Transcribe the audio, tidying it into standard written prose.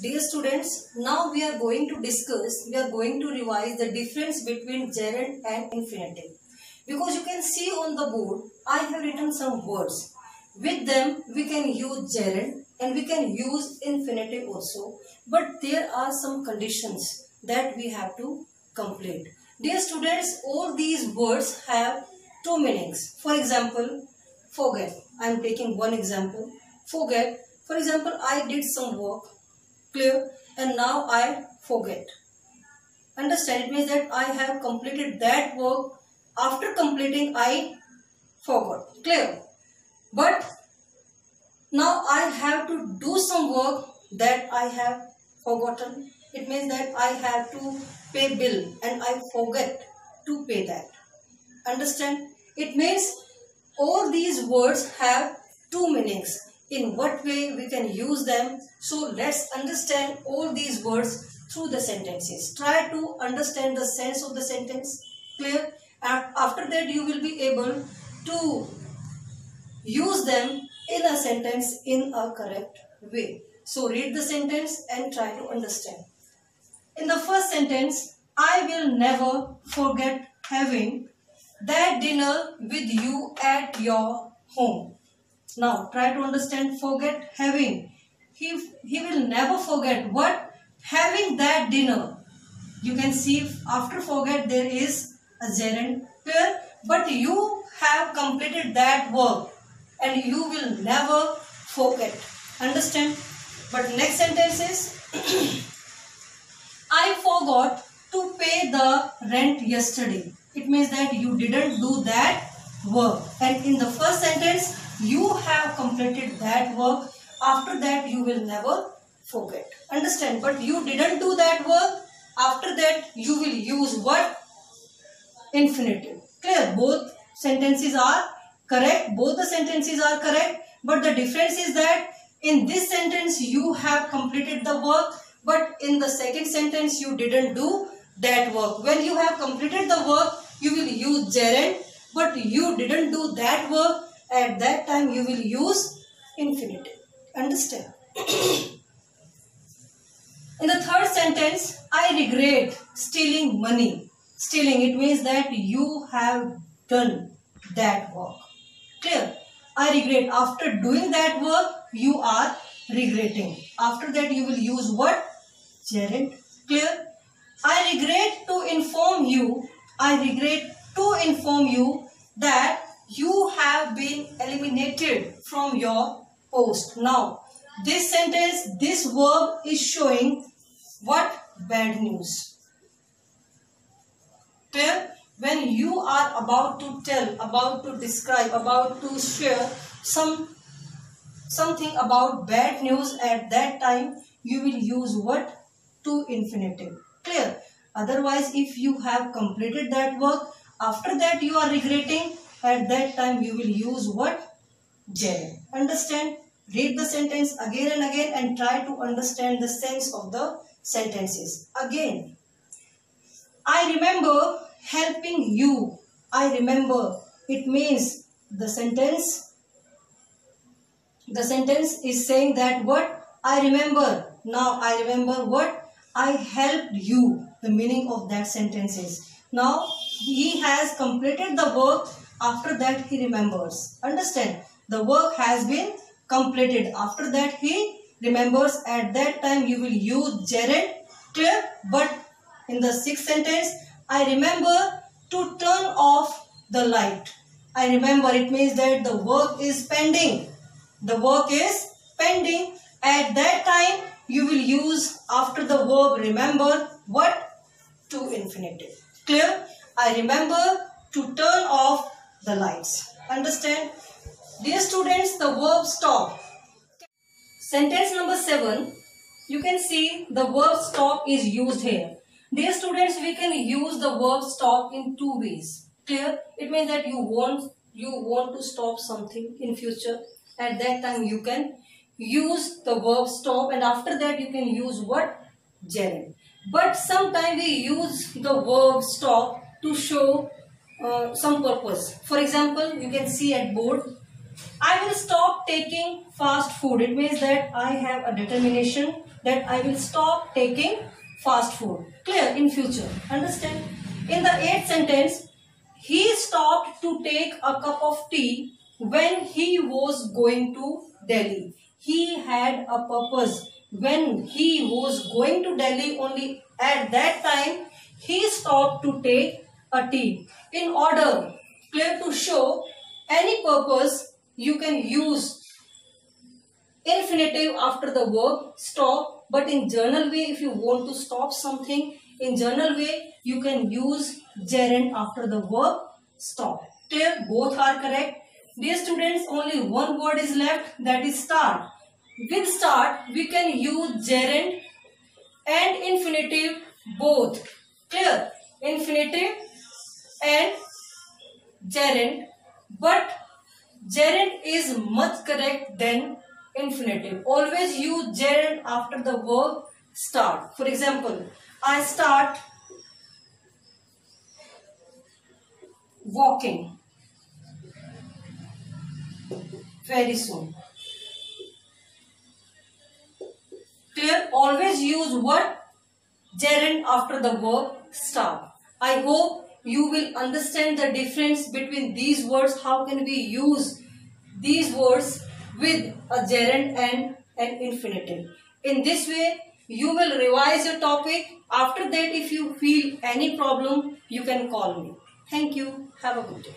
Dear students, now we are going to revise the difference between gerund and infinitive. Because you can see on the board, I have written some words. With them, we can use gerund and we can use infinitive also. But there are some conditions that we have to complete. Dear students, all these words have two meanings. For example, forget. I am taking one example. Forget. For example, I did some work. Clear? And now I forget. Understand? It means that I have completed that work. After completing, I forgot. Clear? But now I have to do some work that I have forgotten. It means that I have to pay bill and I forget to pay that. Understand? It means all these words have two meanings. In what way we can use them? So let's understand all these words through the sentences. Try to understand the sense of the sentence. Clear? After that you will be able to use them in a sentence in a correct way. So read the sentence and try to understand. In the first sentence, I will never forget having that dinner with you at your home. Now try to understand forget having. He will never forget what? Having that dinner. You can see after forget there is a gerund. Clear? But you have completed that work and you will never forget. Understand? But next sentence is I forgot to pay the rent yesterday. It means that you didn't do that work. And in the first sentence, you have completed that work. After that, you will never forget. Understand? But you didn't do that work. After that, you will use what? Infinitive. Clear? Both sentences are correct. Both the sentences are correct. But the difference is that in this sentence, you have completed the work. But in the second sentence, you didn't do that work. When you have completed the work, you will use gerund. But you didn't do that work. At that time, you will use infinitive. Understand? In the third sentence, I regret stealing money. Stealing, it means that you have done that work. Clear? I regret. After doing that work, you are regretting. After that, you will use what? Gerund. Clear? I regret to inform you. I regret to inform you that you have been eliminated from your post. Now, this sentence, this verb is showing what? Bad news. Clear? When you are about to tell, about to describe, about to share something about bad news, at that time, you will use what? To infinitive. Clear? Otherwise, if you have completed that work, after that you are regretting, at that time you will use what? Gerund. Understand? Read the sentence again and again and try to understand the sense of the sentences. Again, I remember helping you. I remember. It means the sentence is saying that what? I remember. Now I remember what? I helped you. The meaning of that sentence is. Now he has completed the work. After that he remembers. Understand? The work has been completed. After that he remembers. At that time you will use gerund. Clear? But in the sixth sentence, I remember to turn off the light. I remember, it means that the work is pending. The work is pending. At that time, you will use after the verb remember what? To infinitive. Clear? I remember to turn off the lights. Understand? Dear students, the verb stop. Sentence number 7. You can see the verb stop is used here. Dear students, we can use the verb stop in two ways. Clear? It means that you want to stop something in future. At that time you can use the verb stop and after that you can use what? Gerund. But sometimes we use the verb stop to show some purpose. For example, you can see at board I will stop taking fast food. It means that I have a determination that I will stop taking fast food. Clear? In future. Understand? In the 8th sentence, he stopped to take a cup of tea when he was going to Delhi. He had a purpose. When he was going to Delhi, only at that time, he stopped to take a tea. In order, clear, to show any purpose, you can use infinitive after the verb stop, but in general way, if you want to stop something, in general way, you can use gerund after the verb stop. Clear? Both are correct. Dear students, only one word is left, that is start. With start, we can use gerund and infinitive both. Clear? Infinitive and gerund, but gerund is much correct than infinitive. Always use gerund after the verb start. For example, I start walking very soon. Clear? Always use what? Gerund after the verb start. I hope you will understand the difference between these words. How can we use these words with a gerund and an infinitive? In this way, you will revise your topic. After that, if you feel any problem, you can call me. Thank you. Have a good day.